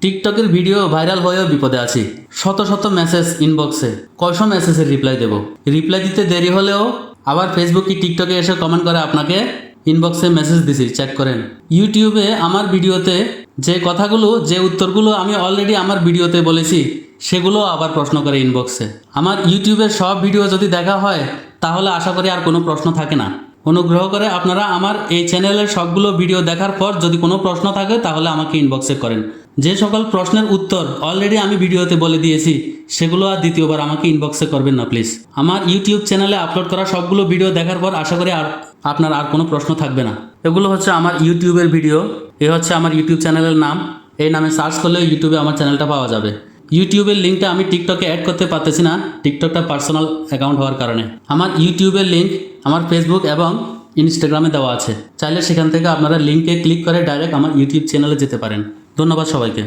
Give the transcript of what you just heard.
টিকটকের video viral হয়েও বিপদে আছি। শত শত মেসেজ ইনবক্সে, কয়শো মেসেজের রিপ্লাই দেব। রিপ্লাই দিতে দেরি হলেও আবার ফেসবুক কি টিকটকে এসে কমেন্ট করে আপনাকে ইনবক্সে মেসেজ দিছি, চেক করেন। ইউটিউবে আমার ভিডিওতে যে কথাগুলো, যে উত্তরগুলো আমি অলরেডি আমার ভিডিওতে বলেছি, সেগুলো আবার প্রশ্ন করে ইনবক্সে। আমার ইউটিউবের সব ভিডিও যদি দেখা হয় তাহলে আশা করি আর কোনো প্রশ্ন থাকে না। অনুগ্রহ করে আপনারা আমার এই চ্যানেলের সবগুলো ভিডিও দেখার পর যদি কোনো প্রশ্ন থাকে তাহলে আমাকে ইনবক্সে করেন। যে সকল প্রশ্নের উত্তর অলরেডি আমি ভিডিওতে বলে দিয়েছি সেগুলো আর দ্বিতীয়বার আমাকে ইনবক্সে করবেন না প্লিজ। আমার ইউটিউব চ্যানেলে আপলোড করা সবগুলো ভিডিও দেখার পর আশা করি আপনার আর কোনো প্রশ্ন থাকবে না। এগুলো হচ্ছে আমার ইউটিউবের ভিডিও। এ হচ্ছে আমার ইউটিউব চ্যানেলের নাম। এই নামে সার্চ করলে ইউটিউবে আমার চ্যানেলটা পাওয়া যাবে। ইউটিউবের লিঙ্কটা আমি টিকটকে অ্যাড করতে পারতেছি না, টিকটকটা পার্সোনাল অ্যাকাউন্ট হওয়ার কারণে। আমার ইউটিউবের লিঙ্ক আমার ফেসবুক এবং ইনস্টাগ্রামে দেওয়া আছে, চাইলে সেখান থেকে আপনারা লিঙ্কে ক্লিক করে ডাইরেক্ট আমার ইউটিউব চ্যানেলে যেতে পারেন। ধন্যবাদ সবাইকে।